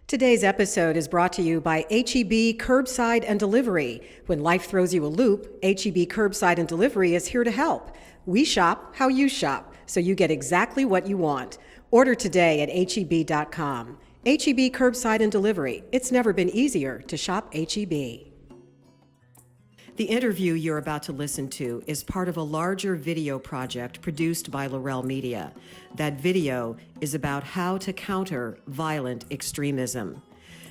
Today's episode is brought to you by HEB Curbside and Delivery. When life throws you a loop, HEB Curbside and Delivery is here to help. We shop how you shop, so you get exactly what you want. Order today at HEB.com. HEB Curbside and Delivery. It's never been easier to shop HEB. The interview you're about to listen to is part of a larger video project produced by Lorelle Media. That video is about how to counter violent extremism.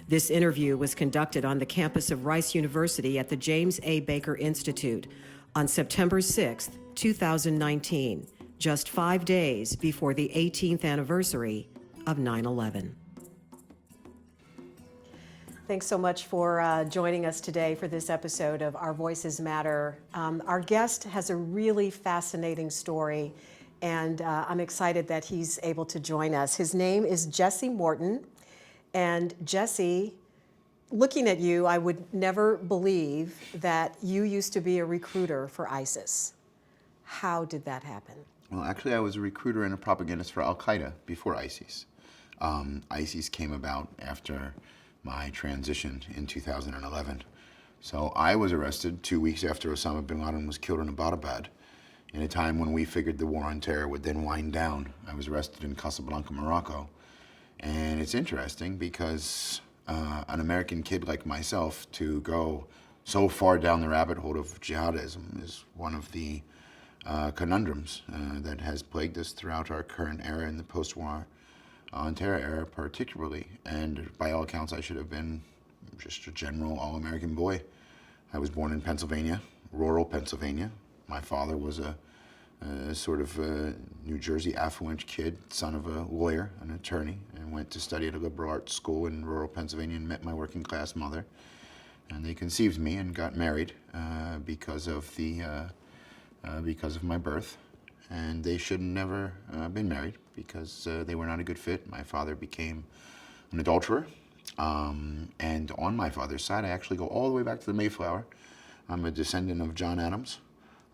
This interview was conducted on the campus of Rice University at the James A. Baker Institute on September 6, 2019, just 5 days before the 18th anniversary of 9/11. Thanks so much for joining us today for this episode of Our Voices Matter. Our guest has a really fascinating story, and I'm excited that he's able to join us. His name is Jesse Morton. And Jesse, looking at you, I would never believe that you used to be a recruiter for ISIS. How did that happen? Well, actually, I was a recruiter and a propagandist for Al-Qaeda before ISIS. ISIS came about after my transition in 2011. So I was arrested 2 weeks after Osama bin Laden was killed in Abbottabad, in a time when we figured the war on terror would then wind down. I was arrested in Casablanca, Morocco. And it's interesting because an American kid like myself to go so far down the rabbit hole of jihadism is one of the conundrums that has plagued us throughout our current era in the post-war on terror era particularly. And by all accounts, I should have been just a general all-American boy. I was born in Pennsylvania, rural Pennsylvania. My father was a sort of New Jersey affluent kid, son of a lawyer, an attorney, and went to study at a liberal arts school in rural Pennsylvania and met my working class mother. And they conceived me and got married because of my birth. And they should have never been married because they were not a good fit. My father became an adulterer. And on my father's side, I actually go all the way back to the Mayflower. I'm a descendant of John Adams.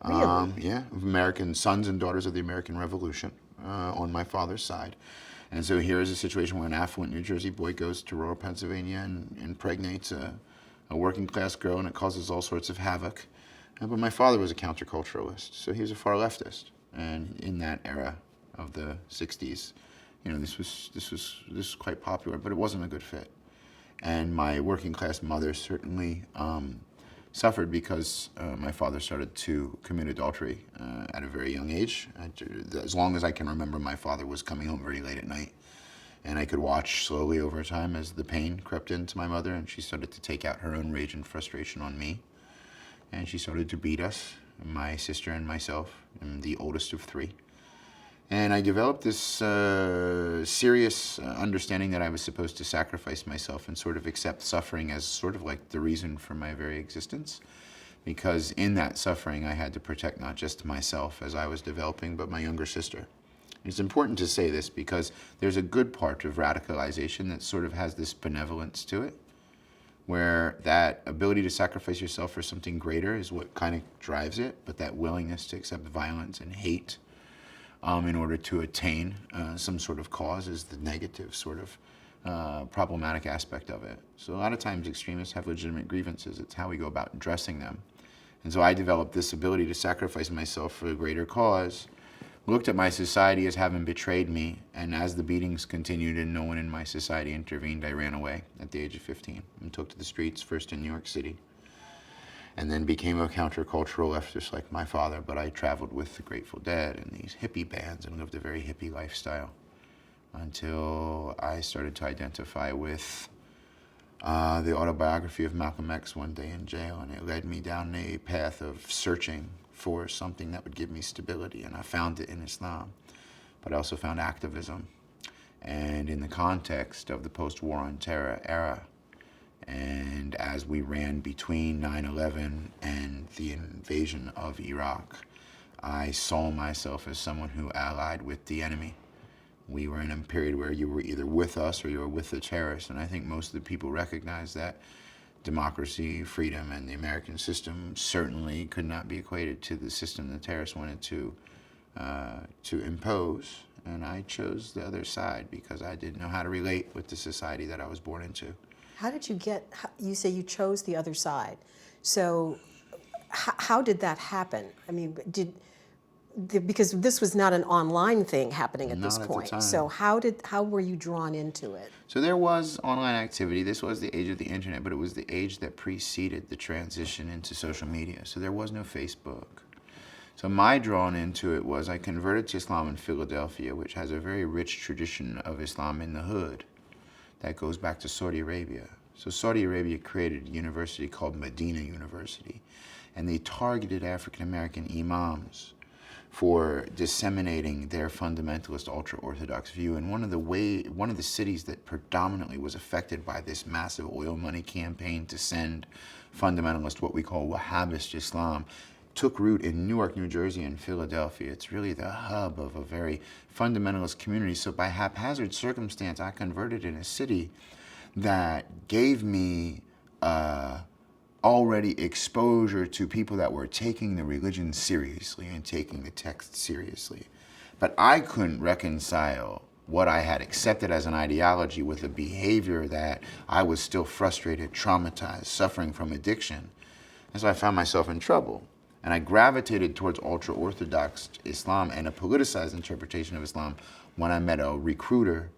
Really? Yeah, of American sons and daughters of the American Revolution on my father's side. And so here is a situation where an affluent New Jersey boy goes to rural Pennsylvania and impregnates a working class girl, and it causes all sorts of havoc. But my father was a counterculturalist, so he was a far leftist. And in that era of the 60s, this was quite popular, but it wasn't a good fit. And my working class mother certainly suffered because my father started to commit adultery at a very young age. As long as I can remember, my father was coming home very late at night, and I could watch slowly over time as the pain crept into my mother, and she started to take out her own rage and frustration on me. And she started to beat us, my sister and myself. I'm the oldest of three. And I developed this serious understanding that I was supposed to sacrifice myself and sort of accept suffering as sort of like the reason for my very existence. Because in that suffering, I had to protect not just myself as I was developing, but my younger sister. It's important to say this because there's a good part of radicalization that sort of has this benevolence to it, where that ability to sacrifice yourself for something greater is what kind of drives it, but that willingness to accept violence and hate in order to attain some sort of cause is the negative sort of problematic aspect of it. So a lot of times extremists have legitimate grievances. It's how we go about addressing them. And so I developed this ability to sacrifice myself for a greater cause, looked at my society as having betrayed me, and as the beatings continued and no one in my society intervened, I ran away at the age of 15 and took to the streets, first in New York City, and then became a countercultural leftist like my father, but I traveled with the Grateful Dead and these hippie bands and lived a very hippie lifestyle until I started to identify with the autobiography of Malcolm X one day in jail, and it led me down a path of searching for something that would give me stability, and I found it in Islam, but I also found activism, and in the context of the post-war on terror era. And as we ran between 9/11 and the invasion of Iraq, I saw myself as someone who allied with the enemy. We were in a period where you were either with us or you were with the terrorists, and I think most of the people recognize that democracy, freedom, and the American system certainly could not be equated to the system the terrorists wanted to impose. And I chose the other side because I didn't know how to relate with the society that I was born into. How did you you say you chose the other side. So how did that happen? I mean, because this was not an online thing happening at this Not at the point. time. So how were you drawn into it? So there was online activity. This was the age of the internet, but it was the age that preceded the transition into social media. So there was no Facebook. So my drawn into it was I converted to Islam in Philadelphia, which has a very rich tradition of Islam in the hood that goes back to Saudi Arabia. So Saudi Arabia created a university called Medina University, and they targeted African American imams for disseminating their fundamentalist ultra-Orthodox view. And one of the cities that predominantly was affected by this massive oil money campaign to send fundamentalist, what we call Wahhabist Islam, took root in Newark, New Jersey, and Philadelphia. It's really the hub of a very fundamentalist community. So by haphazard circumstance, I converted in a city that gave me already exposure to people that were taking the religion seriously and taking the text seriously. But I couldn't reconcile what I had accepted as an ideology with a behavior that I was still frustrated, traumatized, suffering from addiction. And so I found myself in trouble. And I gravitated towards ultra-Orthodox Islam and a politicized interpretation of Islam when I met a recruiter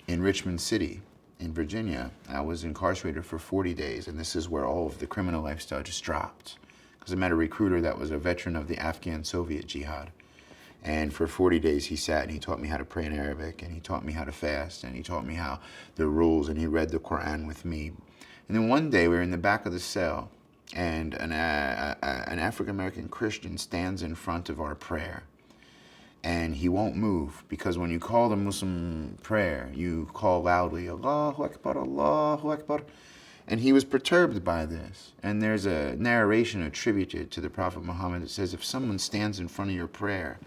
in Richmond City in Virginia. I was incarcerated for 40 days, and this is where all of the criminal lifestyle just dropped. Because I met a recruiter that was a veteran of the Afghan-Soviet jihad. And for 40 days he sat and he taught me how to pray in Arabic, and he taught me how to fast, and he taught me how the rules, and he read the Quran with me. And then one day we were in the back of the cell, and an African-American Christian stands in front of our prayer. And he won't move, because when you call the Muslim prayer, you call loudly, Allahu Akbar, Allahu Akbar. And he was perturbed by this. And there's a narration attributed to the Prophet Muhammad that says, if someone stands in front of your prayer,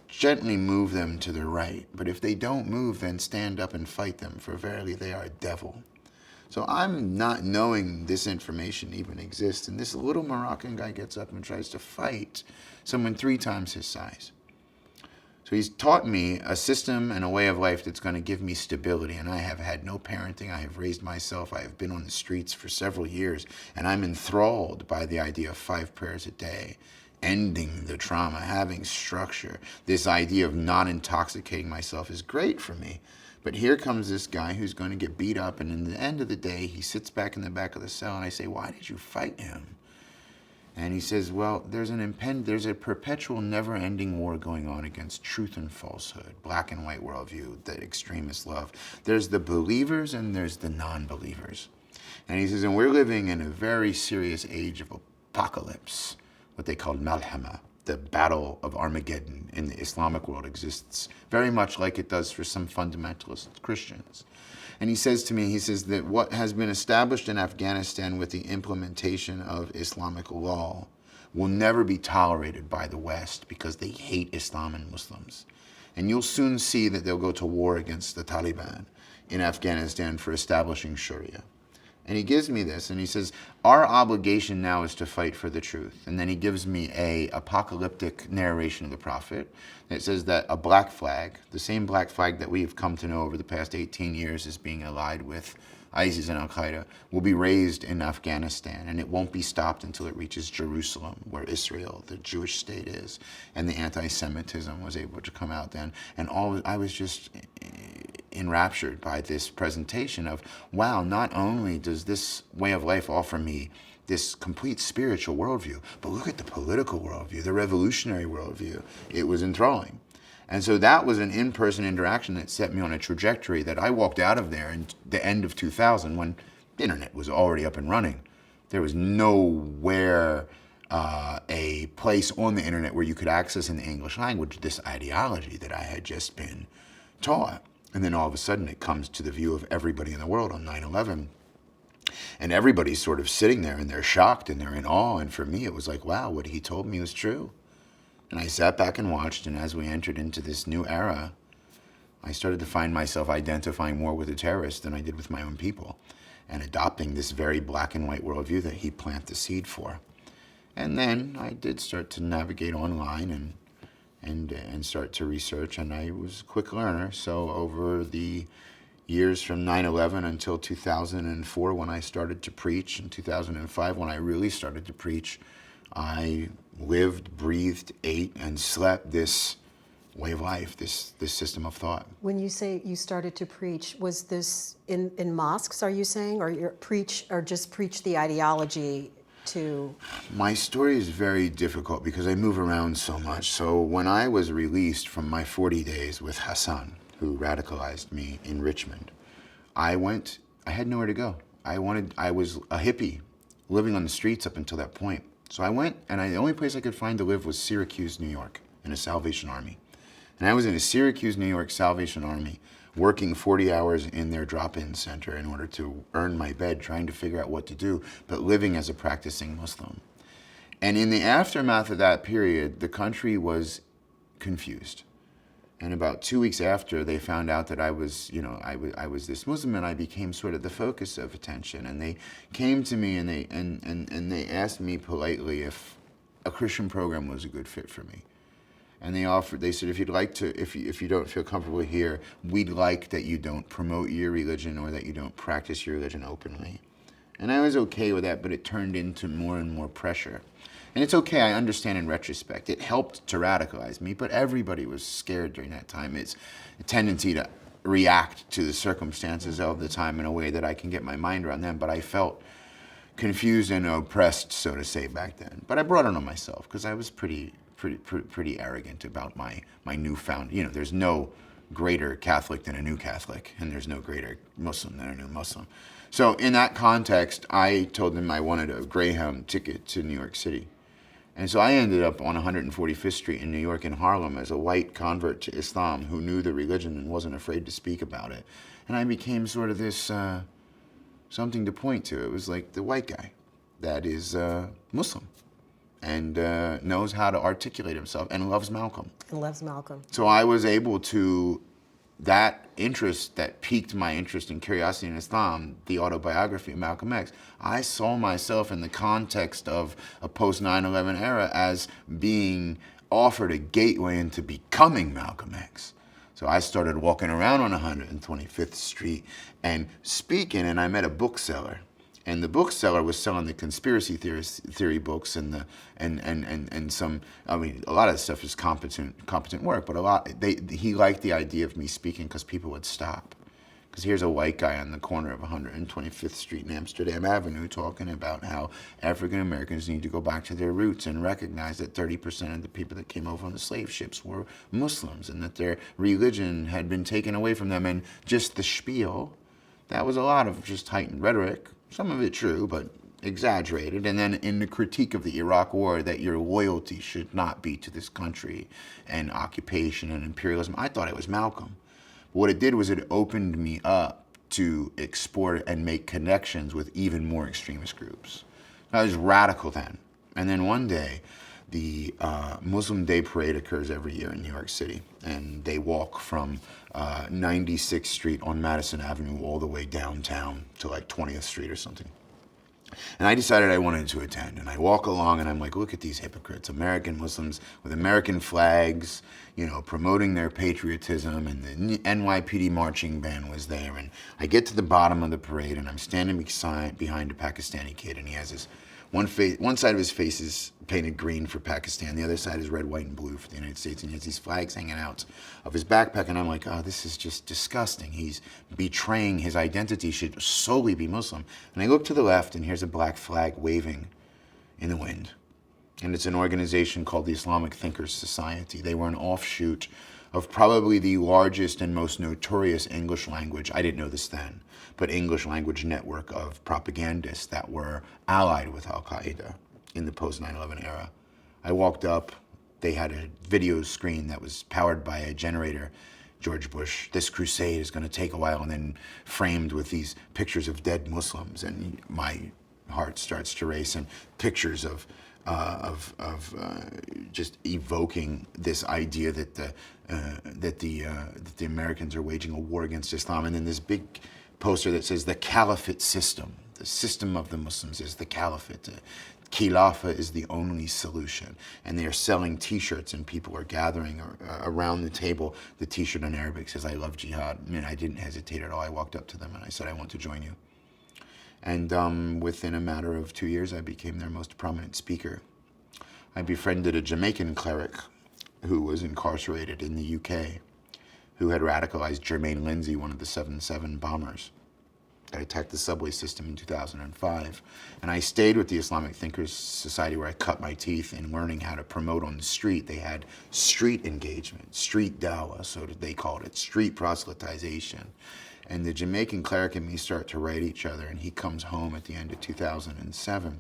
gently move them to the right. But if they don't move, then stand up and fight them, for verily they are a devil. So I'm not knowing this information even exists. And this little Moroccan guy gets up and tries to fight someone 3 times his size. So he's taught me a system and a way of life that's going to give me stability. And I have had no parenting. I have raised myself. I have been on the streets for several years. And I'm enthralled by the idea of 5 prayers a day, ending the trauma, having structure. This idea of not intoxicating myself is great for me. But here comes this guy who's going to get beat up. And in the end of the day, he sits back in the back of the cell. And I say, why did you fight him? And he says, well, there's a perpetual, never-ending war going on against truth and falsehood, black and white worldview that extremists love. There's the believers and there's the non-believers. And he says, and we're living in a very serious age of apocalypse, what they call malhama. The battle of Armageddon in the Islamic world exists very much like it does for some fundamentalist Christians. And he says to me, he says that what has been established in Afghanistan with the implementation of Islamic law will never be tolerated by the West because they hate Islam and Muslims. And you'll soon see that they'll go to war against the Taliban in Afghanistan for establishing Sharia. And he gives me this, and he says, our obligation now is to fight for the truth. And then he gives me a apocalyptic narration of the Prophet that says that a black flag, the same black flag that we've come to know over the past 18 years as being allied with ISIS and Al-Qaeda, will be raised in Afghanistan, and it won't be stopped until it reaches Jerusalem, where Israel, the Jewish state, is. And the anti-Semitism was able to come out then. And I was just enraptured by this presentation of, wow, not only does this way of life offer me this complete spiritual worldview, but look at the political worldview, the revolutionary worldview. It was enthralling. And so that was an in-person interaction that set me on a trajectory that I walked out of there in the end of 2000 when the internet was already up and running. There was nowhere a place on the internet where you could access in the English language this ideology that I had just been taught. And then all of a sudden it comes to the view of everybody in the world on 9/11. And everybody's sort of sitting there and they're shocked and they're in awe. And for me, it was like, wow, what he told me was true. And I sat back and watched, and as we entered into this new era, I started to find myself identifying more with the terrorists than I did with my own people, and adopting this very black and white worldview that he planted the seed for. And then I did start to navigate online, and and start to research. And I was a quick learner. So over the years from 9/11 until 2004, when I started to preach, in 2005, when I really started to preach, I lived, breathed, ate, and slept this way of life, this system of thought. When you say you started to preach, was this in mosques, are you saying, or just preach the ideology to? My story is very difficult because I move around so much. So when I was released from my 40 days with Hassan, who radicalized me in Richmond, I had nowhere to go. I was a hippie living on the streets up until that point. So I went, and the only place I could find to live was Syracuse, New York, in a Salvation Army. And I was in a Syracuse, New York Salvation Army, working 40 hours in their drop-in center in order to earn my bed, trying to figure out what to do, but living as a practicing Muslim. And in the aftermath of that period, the country was confused. And about 2 weeks after, they found out that I was this Muslim, and I became sort of the focus of attention. And they came to me and they asked me politely if a Christian program was a good fit for me. And they said, if you don't feel comfortable here, we'd like that you don't promote your religion or that you don't practice your religion openly. And I was okay with that, but it turned into more and more pressure. And it's okay, I understand in retrospect. It helped to radicalize me, but everybody was scared during that time. It's a tendency to react to the circumstances of the time in a way that I can get my mind around them, but I felt confused and oppressed, so to say, back then. But I brought it on myself because I was pretty arrogant about my newfound, there's no greater Catholic than a new Catholic, and there's no greater Muslim than a new Muslim. So in that context, I told them I wanted a Greyhound ticket to New York City. And so I ended up on 145th Street in New York in Harlem as a white convert to Islam who knew the religion and wasn't afraid to speak about it. And I became sort of this something to point to. It was like the white guy that is Muslim and knows how to articulate himself and loves Malcolm. So I was able to, that interest that piqued my interest and curiosity in Islam, the autobiography of Malcolm X, I saw myself in the context of a post-9/11 era as being offered a gateway into becoming Malcolm X. So I started walking around on 125th Street and speaking, and I met a bookseller. And the bookseller was selling the conspiracy theory books and some. I mean, a lot of the stuff is competent work, but he liked the idea of me speaking because people would stop. Because here's a white guy on the corner of 125th Street and Amsterdam Avenue talking about how African Americans need to go back to their roots and recognize that 30% of the people that came over on the slave ships were Muslims and that their religion had been taken away from them. And just the spiel, that was a lot of just heightened rhetoric. Some of it true, but exaggerated. And then in the critique of the Iraq War, that your loyalty should not be to this country and occupation and imperialism. I thought it was Malcolm. But what it did was it opened me up to explore and make connections with even more extremist groups. I was radical then. And then one day, the Muslim Day Parade occurs every year in New York City. And they walk from 96th Street on Madison Avenue all the way downtown to like 20th Street or something. And I decided I wanted to attend. And I walk along and I'm like, look at these hypocrites, American Muslims with American flags, promoting their patriotism. And the NYPD marching band was there. And I get to the bottom of the parade and I'm standing behind a Pakistani kid, and he has this one side of his face is painted green for Pakistan, the other side is red, white, and blue for the United States, and he has these flags hanging out of his backpack, and I'm like, oh, this is just disgusting. He's betraying his identity, should solely be Muslim. And I look to the left, and here's a black flag waving in the wind. And it's an organization called the Islamic Thinkers Society. They were an offshoot of probably the largest and most notorious English language, I didn't know this then, but English language network of propagandists that were allied with Al-Qaeda in the post-9/11 era. I walked up, they had a video screen that was powered by a generator. George Bush, this crusade is going to take a while, and then framed with these pictures of dead Muslims, and my heart starts to race, and pictures of just evoking this idea that the Americans are waging a war against Islam, and then this big poster that says the caliphate system. The system of the Muslims is the caliphate. Khilafah is the only solution. And they are selling T-shirts, and people are gathering around the table. The T-shirt in Arabic says, "I love jihad." And I didn't hesitate at all. I walked up to them and I said, "I want to join you." And within a matter of 2 years, I became their most prominent speaker. I befriended a Jamaican cleric who was incarcerated in the UK, who had radicalized Jermaine Lindsay, one of the 7/7 bombers that attacked the subway system in 2005. And I stayed with the Islamic Thinkers Society, where I cut my teeth in learning how to promote on the street. They had street engagement, street dawah, so they called it, street proselytization. And the Jamaican cleric and me start to write each other, and he comes home at the end of 2007.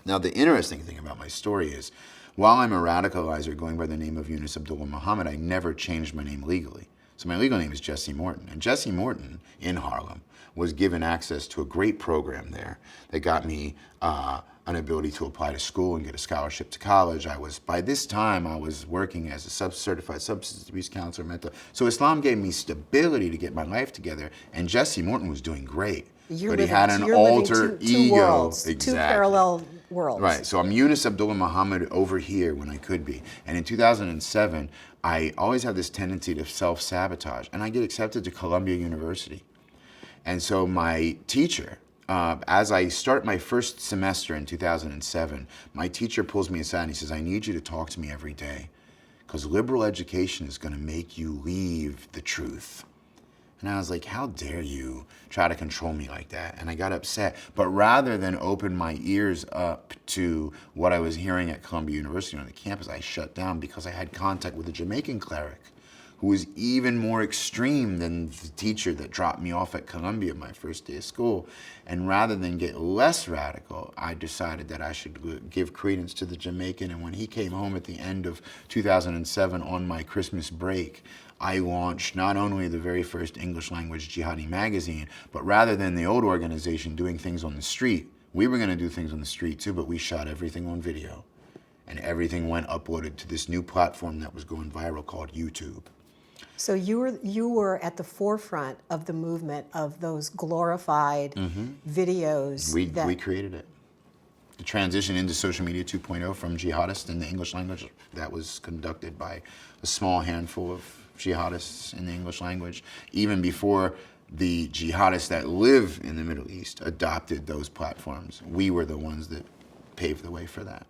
Now, the interesting thing about my story is, while I'm a radicalizer going by the name of Yunus Abdullah Muhammad, I never changed my name legally. So my legal name is Jesse Morton. And Jesse Morton in Harlem was given access to a great program there that got me an ability to apply to school and get a scholarship to college. By this time, I was working as a certified substance abuse counselor, mental. So Islam gave me stability to get my life together, and Jesse Morton was doing great. But he had an alter ego. Worlds, exactly. Two parallel worlds. Right, so I'm Yunus Abdullah Muhammad over here when I could be. And in 2007, I always have this tendency to self-sabotage, and I get accepted to Columbia University. And so my teacher, as I start my first semester in 2007, my teacher pulls me aside and he says, "I need you to talk to me every day, because liberal education is going to make you leave the truth." And I was like, "How dare you try to control me like that?" And I got upset. But rather than open my ears up to what I was hearing at Columbia University on the campus, I shut down, because I had contact with a Jamaican cleric who was even more extreme than the teacher that dropped me off at Columbia my first day of school. And rather than get less radical, I decided that I should give credence to the Jamaican. And when he came home at the end of 2007 on my Christmas break, I launched not only the very first English language jihadi magazine, but rather than the old organization doing things on the street, we were going to do things on the street too, but we shot everything on video. And everything went uploaded to this new platform that was going viral called YouTube. So you were at the forefront of the movement of those glorified videos. We created it. The transition into social media 2.0 from jihadists in the English language, that was conducted by a small handful of jihadists in the English language, even before the jihadists that live in the Middle East adopted those platforms. We were the ones that paved the way for that.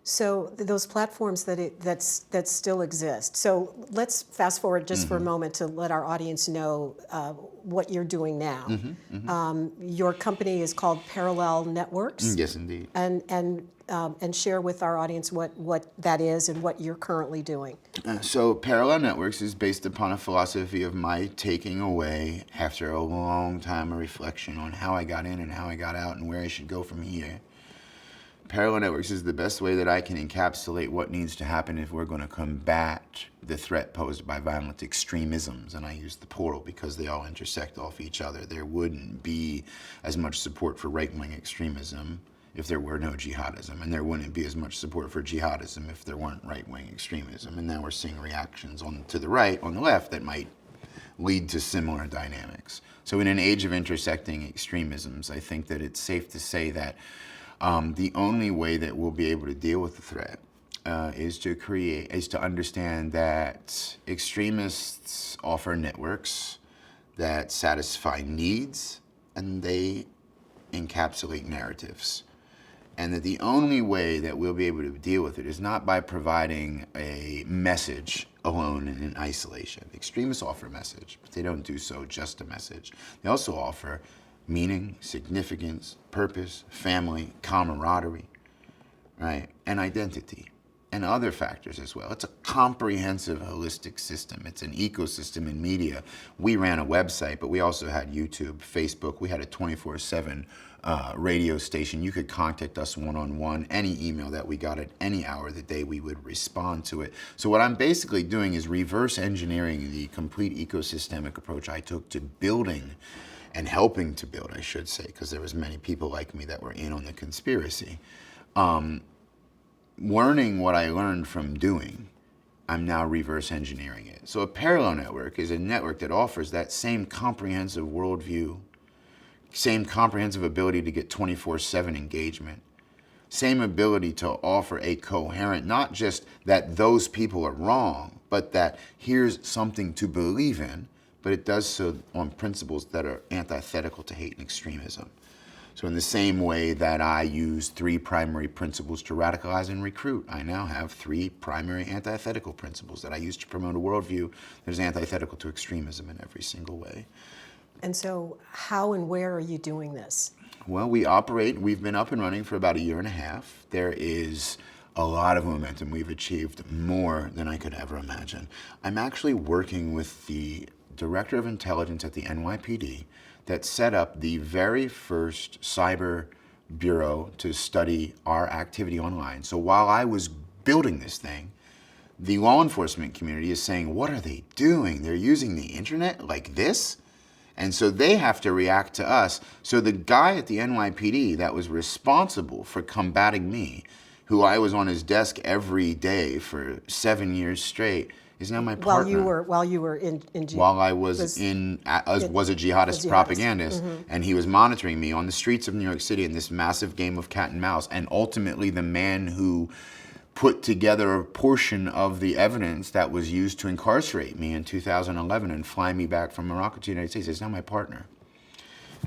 So those platforms that still exist. So let's fast forward just for a moment to let our audience know what you're doing now. Your company is called Parallel Networks. Yes, indeed. And share with our audience what that is and what you're currently doing. So Parallel Networks is based upon a philosophy of my taking away, after a long time of reflection on how I got in and how I got out and where I should go from here. Parallel Networks is the best way that I can encapsulate what needs to happen if we're going to combat the threat posed by violent extremisms. And I use the plural because they all intersect off each other. There wouldn't be as much support for right-wing extremism if there were no jihadism, and there wouldn't be as much support for jihadism if there weren't right-wing extremism. And now we're seeing reactions to the right, on the left, that might lead to similar dynamics. So in an age of intersecting extremisms, I think that it's safe to say that the only way that we'll be able to deal with the threat is to understand that extremists offer networks that satisfy needs, and they encapsulate narratives. And that the only way that we'll be able to deal with it is not by providing a message alone and in isolation. Extremists offer a message, but they don't do so just a message. They also offer meaning, significance, purpose, family, camaraderie, right? And identity, and other factors as well. It's a comprehensive, holistic system. It's an ecosystem in media. We ran a website, but we also had YouTube, Facebook. We had a 24/7 radio station. You could contact us one-on-one. Any email that we got at any hour of the day, we would respond to it. So what I'm basically doing is reverse engineering the complete ecosystemic approach I took to building and helping to build, I should say, because there was many people like me that were in on the conspiracy. Learning what I learned from doing, I'm now reverse engineering it. So a parallel network is a network that offers that same comprehensive worldview, same comprehensive ability to get 24/7 engagement, same ability to offer a coherent, not just that those people are wrong, but that here's something to believe in, but it does so on principles that are antithetical to hate and extremism. So in the same way that I use 3 primary principles to radicalize and recruit, I now have 3 primary antithetical principles that I use to promote a worldview that is antithetical to extremism in every single way. And so how and where are you doing this? Well, we've been up and running for about a year and a half. There is a lot of momentum. We've achieved more than I could ever imagine. I'm actually working with the Director of Intelligence at the NYPD that set up the very first cyber bureau to study our activity online. So while I was building this thing, the law enforcement community is saying, what are they doing? They're using the internet like this? And so they have to react to us. So the guy at the NYPD that was responsible for combating me, who I was on his desk every day for 7 years straight, is now my partner. While you were in While I was a jihadist propagandist, and he was monitoring me on the streets of New York City in this massive game of cat and mouse, and ultimately the man who put together a portion of the evidence that was used to incarcerate me in 2011 and fly me back from Morocco to the United States is now my partner.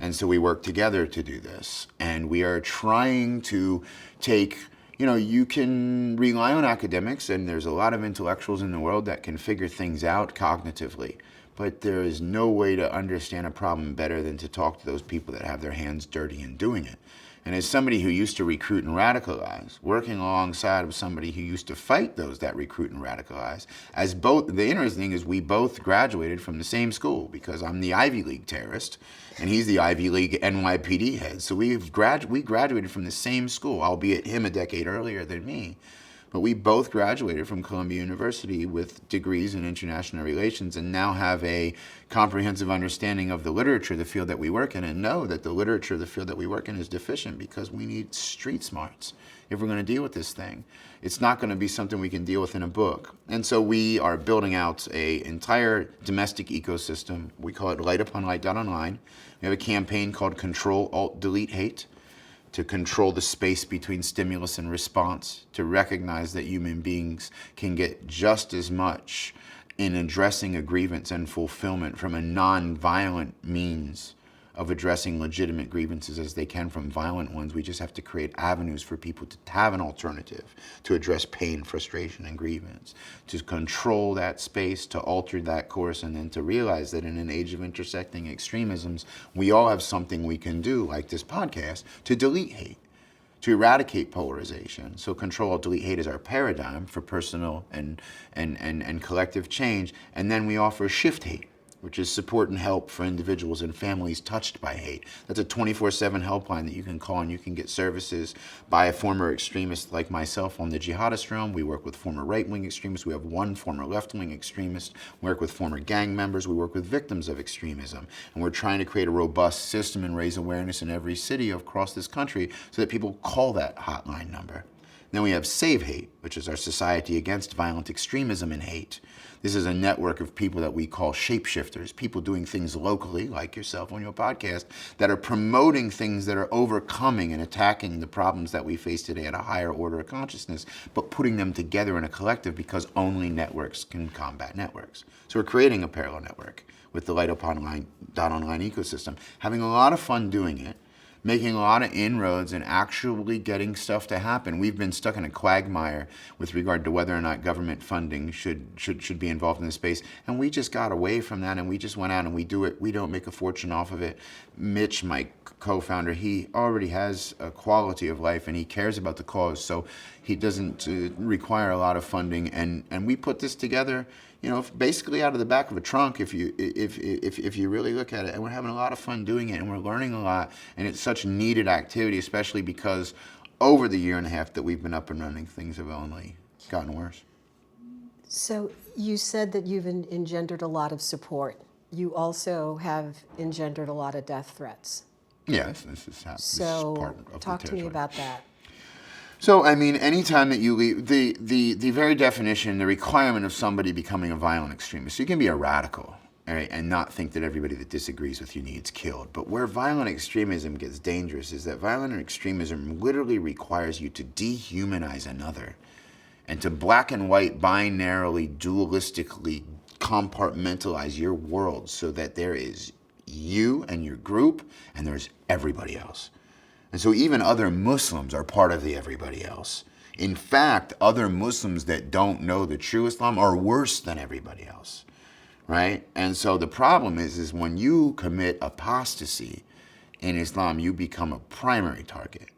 And so we work together to do this. And we are trying to take, you can rely on academics, and there's a lot of intellectuals in the world that can figure things out cognitively. But there is no way to understand a problem better than to talk to those people that have their hands dirty in doing it. And as somebody who used to recruit and radicalize, working alongside of somebody who used to fight those that recruit and radicalize, the interesting thing is we both graduated from the same school, because I'm the Ivy League terrorist and he's the Ivy League NYPD head. So we graduated from the same school, albeit him a decade earlier than me. But we both graduated from Columbia University with degrees in international relations and now have a comprehensive understanding of the literature, the field that we work in, and know that the literature, the field that we work in, is deficient because we need street smarts if we're going to deal with this thing. It's not going to be something we can deal with in a book. And so we are building out an entire domestic ecosystem. We call it lightUponLight.online. We have a campaign called Control, Alt, Delete, Hate, to control the space between stimulus and response, to recognize that human beings can get just as much in addressing a grievance and fulfillment from a non-violent means of addressing legitimate grievances as they can from violent ones. We just have to create avenues for people to have an alternative to address pain, frustration, and grievance, to control that space, to alter that course, and then to realize that in an age of intersecting extremisms, we all have something we can do, like this podcast, to delete hate, to eradicate polarization. So Control, Delete, Hate is our paradigm for personal and collective change. And then we offer Shift Hate, which is support and help for individuals and families touched by hate. That's a 24/7 helpline that you can call, and you can get services by a former extremist like myself on the jihadist realm. We work with former right-wing extremists. We have one former left-wing extremist. We work with former gang members. We work with victims of extremism. And we're trying to create a robust system and raise awareness in every city across this country so that people call that hotline number. Then we have Save Hate, which is our Society Against Violent Extremism and Hate. This is a network of people that we call shapeshifters, people doing things locally, like yourself on your podcast, that are promoting things that are overcoming and attacking the problems that we face today at a higher order of consciousness, but putting them together in a collective, because only networks can combat networks. So we're creating a parallel network with the lightUponLight.online ecosystem, having a lot of fun doing it, making a lot of inroads and actually getting stuff to happen. We've been stuck in a quagmire with regard to whether or not government funding should be involved in this space. And we just got away from that, and we just went out and we do it. We don't make a fortune off of it. Mitch, my co-founder, he already has a quality of life and he cares about the cause. So he doesn't require a lot of funding. And we put this together, basically out of the back of a trunk, if you really look at it. And we're having a lot of fun doing it, and we're learning a lot. And it's such needed activity, especially because over the year and a half that we've been up and running, things have only gotten worse. So you said that you've engendered a lot of support. You also have engendered a lot of death threats. Yes, this is part of the territory. So talk to me about that. So, anytime that you leave, the very definition, the requirement of somebody becoming a violent extremist, you can be a radical, all right, and not think that everybody that disagrees with you needs killed. But where violent extremism gets dangerous is that violent extremism literally requires you to dehumanize another and to black and white, binarily, dualistically compartmentalize your world so that there is you and your group and there's everybody else. And so even other Muslims are part of the everybody else. In fact, other Muslims that don't know the true Islam are worse than everybody else, right? And so the problem is when you commit apostasy in Islam, you become a primary target.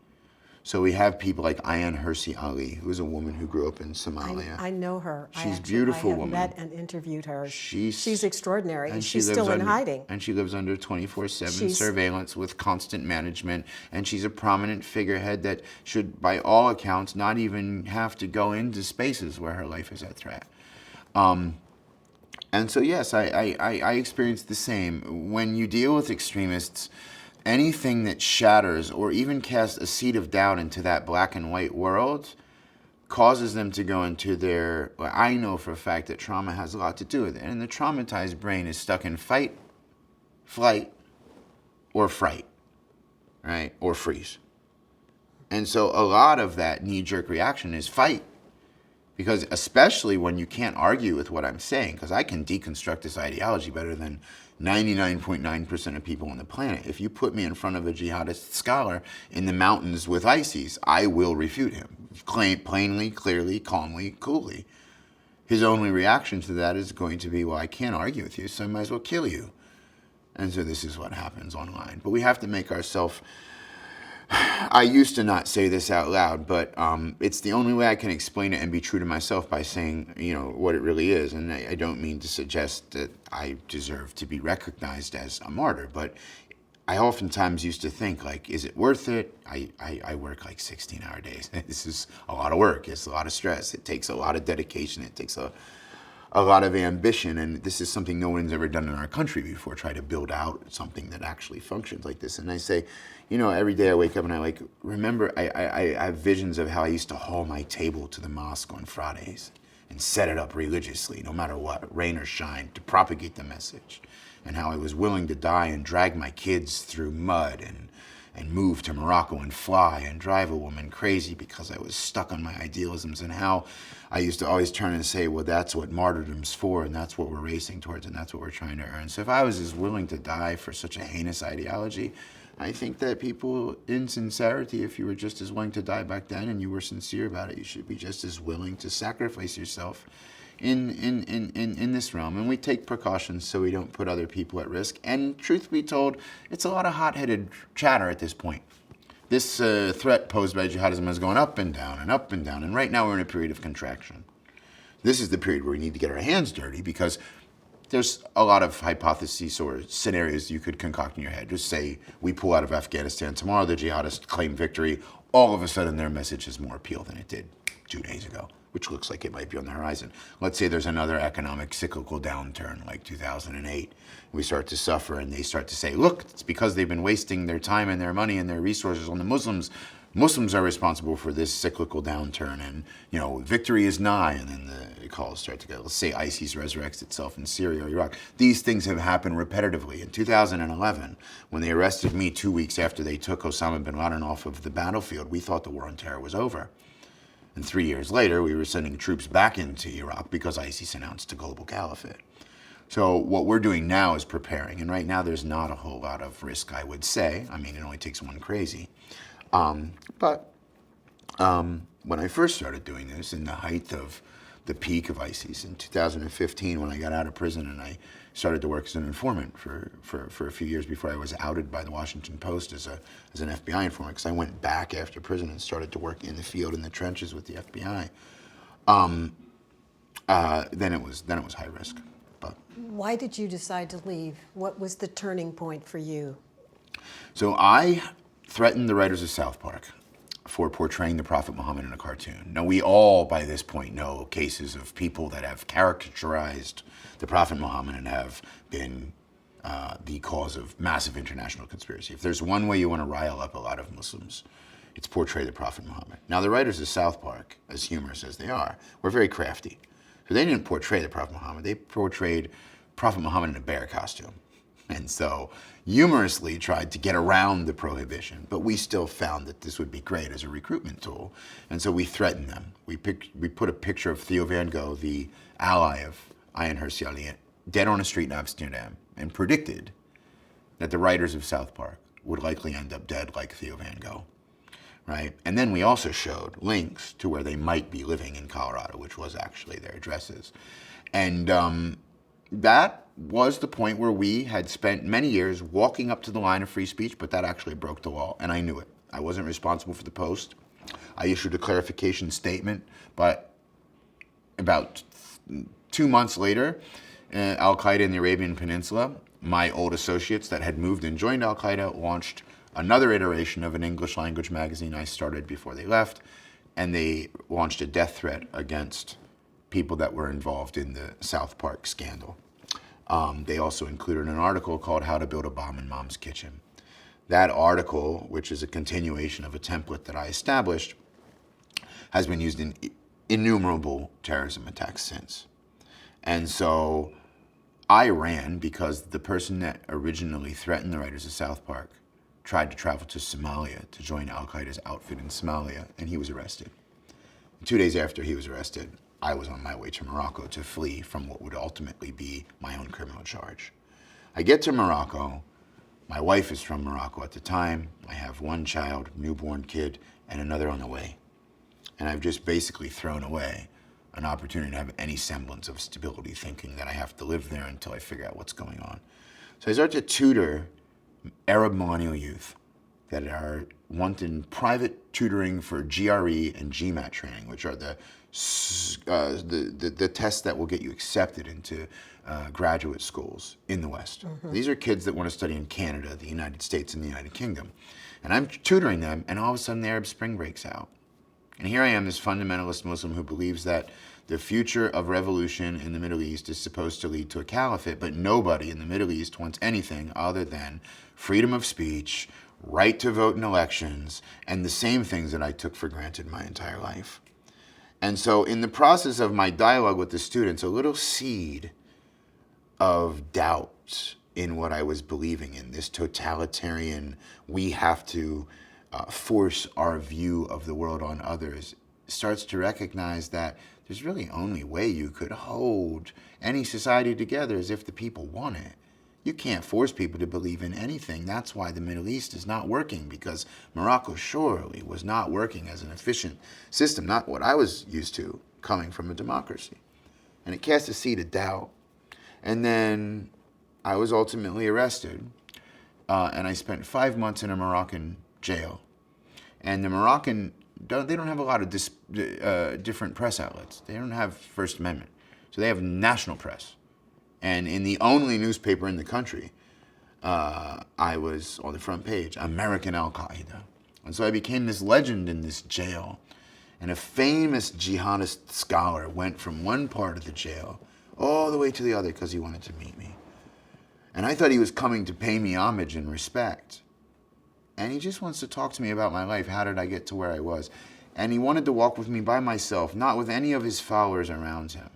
So we have people like Ayan Hirsi Ali, who is a woman who grew up in Somalia. I know her. She's a beautiful woman. I have met and interviewed her. She's extraordinary. and she's still in hiding. And she lives under 24/7 surveillance with constant management. And she's a prominent figurehead that should, by all accounts, not even have to go into spaces where her life is at threat. And so, yes, I experienced the same. When you deal with extremists, anything that shatters or even casts a seed of doubt into that black and white world causes them to go into their, well, I know for a fact that trauma has a lot to do with it. And the traumatized brain is stuck in fight, flight, or fright, right? Or freeze. And so a lot of that knee-jerk reaction is fight. Because especially when you can't argue with what I'm saying, because I can deconstruct this ideology better than 99.9% of people on the planet. If you put me in front of a jihadist scholar in the mountains with ISIS, I will refute him. Plainly, clearly, calmly, coolly. His only reaction to that is going to be, well, I can't argue with you, so I might as well kill you. And so this is what happens online. But we have to make ourselves... I used to not say this out loud, but it's the only way I can explain it and be true to myself by saying, what it really is. And I don't mean to suggest that I deserve to be recognized as a martyr, but I oftentimes used to think, like, is it worth it? I work like 16-hour days. This is a lot of work. It's a lot of stress. It takes a lot of dedication. It takes a lot of ambition, and this is something no one's ever done in our country before, try to build out something that actually functions like this. And I say, every day I wake up and I remember I have visions of how I used to haul my table to the mosque on Fridays and set it up religiously, no matter what, rain or shine, to propagate the message. And how I was willing to die and drag my kids through mud and move to Morocco and fly and drive a woman crazy because I was stuck on my idealisms, and how I used to always turn and say, well, that's what martyrdom's for, and that's what we're racing towards, and that's what we're trying to earn. So if I was as willing to die for such a heinous ideology, I think that people, in sincerity, if you were just as willing to die back then and you were sincere about it, you should be just as willing to sacrifice yourself in this realm. And we take precautions so we don't put other people at risk. And truth be told, it's a lot of hot-headed chatter at this point. This threat posed by jihadism is going up and down and up and down. And right now we're in a period of contraction. This is the period where we need to get our hands dirty, because there's a lot of hypotheses or scenarios you could concoct in your head. Just say we pull out of Afghanistan tomorrow, the jihadists claim victory. All of a sudden their message has more appeal than it did 2 days ago, which looks like it might be on the horizon. Let's say there's another economic cyclical downturn like 2008. We start to suffer, and they start to say, look, it's because they've been wasting their time and their money and their resources on the Muslims. Muslims are responsible for this cyclical downturn, and victory is nigh. And then the calls start to go. Let's say ISIS resurrects itself in Syria or Iraq. These things have happened repetitively. In 2011, when they arrested me 2 weeks after they took Osama bin Laden off of the battlefield, we thought the war on terror was over. And 3 years later, we were sending troops back into Iraq because ISIS announced a global caliphate. So what we're doing now is preparing. And right now, there's not a whole lot of risk, I would say. I mean, it only takes one crazy. But when I first started doing this, in the height of the peak of ISIS in 2015, when I got out of prison and I started to work as an informant for a few years before I was outed by the Washington Post as an FBI informant, because I went back after prison and started to work in the field, in the trenches with the FBI. Then it was high risk. But why did you decide to leave? What was the turning point for you? So I threatened the writers of South Park for portraying the Prophet Muhammad in a cartoon. Now, we all, by this point, know cases of people that have caricaturized the Prophet Muhammad and have been the cause of massive international conspiracy. If there's one way you want to rile up a lot of Muslims, it's portray the Prophet Muhammad. Now, the writers of South Park, as humorous as they are, were very crafty. So they didn't portray the Prophet Muhammad. They portrayed Prophet Muhammad in a bear costume. And so humorously tried to get around the prohibition, but we still found that this would be great as a recruitment tool. And so we threatened them. We put a picture of Theo van Gogh, the ally of Ayaan Hirsi Ali, dead on a street in Amsterdam, and predicted that the writers of South Park would likely end up dead like Theo van Gogh. Right? And then we also showed links to where they might be living in Colorado, which was actually their addresses. And that was the point where we had spent many years walking up to the line of free speech, but that actually broke the law, and I knew it. I wasn't responsible for the post. I issued a clarification statement, but about 2 months later, Al-Qaeda in the Arabian Peninsula, my old associates that had moved and joined Al-Qaeda, launched another iteration of an English language magazine I started before they left, and they launched a death threat against people that were involved in the South Park scandal. They also included an article called How to Build a Bomb in Mom's Kitchen. That article, which is a continuation of a template that I established, has been used in innumerable terrorism attacks since. And so I ran because the person that originally threatened the writers of South Park tried to travel to Somalia to join Al-Qaeda's outfit in Somalia, and he was arrested. 2 days after he was arrested, I was on my way to Morocco to flee from what would ultimately be my own criminal charge. I get to Morocco. My wife is from Morocco at the time. I have one child, newborn kid, and another on the way. And I've just basically thrown away an opportunity to have any semblance of stability, thinking that I have to live there until I figure out what's going on. So I start to tutor Arab millennial youth that are wanting private tutoring for GRE and GMAT training, which are the tests that will get you accepted into graduate schools in the West. Mm-hmm. These are kids that want to study in Canada, the United States, and the United Kingdom. And I'm tutoring them, and all of a sudden the Arab Spring breaks out. And here I am, this fundamentalist Muslim who believes that the future of revolution in the Middle East is supposed to lead to a caliphate, but nobody in the Middle East wants anything other than freedom of speech, right to vote in elections, and the same things that I took for granted my entire life. And so in the process of my dialogue with the students, a little seed of doubt in what I was believing in, this totalitarian, we have to force our view of the world on others, starts to recognize that there's really only way you could hold any society together is if the people want it. You can't force people to believe in anything. That's why the Middle East is not working, because Morocco surely was not working as an efficient system, not what I was used to coming from a democracy. And it cast a seed of doubt. And then I was ultimately arrested, and I spent 5 months in a Moroccan jail. And the Moroccan, they don't have a lot of different press outlets. They don't have First Amendment. So they have national press. And in the only newspaper in the country, I was on the front page, American Al-Qaeda. And so I became this legend in this jail. And a famous jihadist scholar went from one part of the jail all the way to the other because he wanted to meet me. And I thought he was coming to pay me homage and respect. And he just wants to talk to me about my life. How did I get to where I was? And he wanted to walk with me by myself, not with any of his followers around him.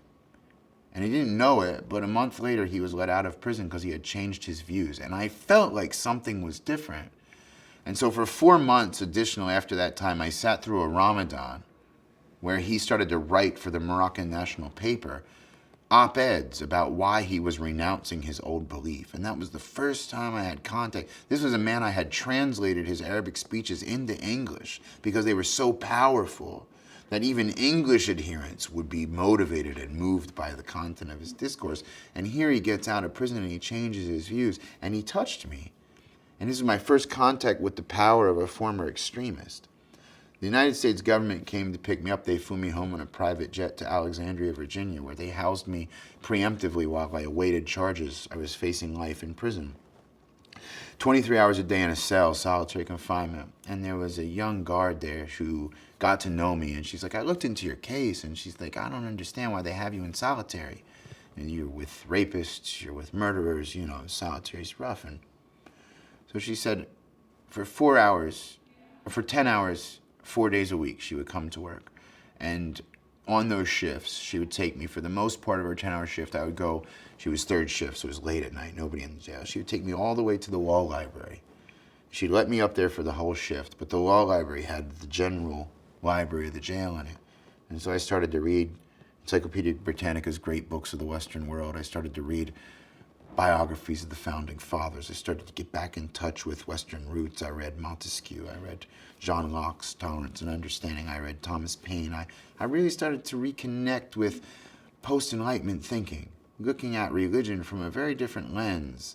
And he didn't know it, but a month later he was let out of prison because he had changed his views. And I felt like something was different. And so for 4 months additional after that time, I sat through a Ramadan where he started to write for the Moroccan national paper op-eds about why he was renouncing his old belief. And that was the first time I had contact. This was a man I had translated his Arabic speeches into English because they were so powerful that even English adherents would be motivated and moved by the content of his discourse. And here he gets out of prison and he changes his views, and he touched me. And this is my first contact with the power of a former extremist. The United States government came to pick me up. They flew me home on a private jet to Alexandria, Virginia, where they housed me preemptively while I awaited charges. I was facing life in prison. 23 hours a day in a cell, solitary confinement. And there was a young guard there who got to know me. And she's like, I looked into your case. And she's like, I don't understand why they have you in solitary. And you're with rapists, you're with murderers, you know, solitary's rough. And so she said, for 10 hours, 4 days a week, she would come to work. And on those shifts, she would take me for the most part of her 10-hour shift. I would go, she was third shift, so it was late at night, nobody in the jail. She would take me all the way to the law library. She'd let me up there for the whole shift, but the law library had the general library of the jail in it. And so I started to read Encyclopedia Britannica's great books of the Western world. I started to read biographies of the founding fathers. I started to get back in touch with Western roots. I read Montesquieu. I read John Locke's Tolerance and Understanding. I read Thomas Paine. I really started to reconnect with post-Enlightenment thinking, looking at religion from a very different lens.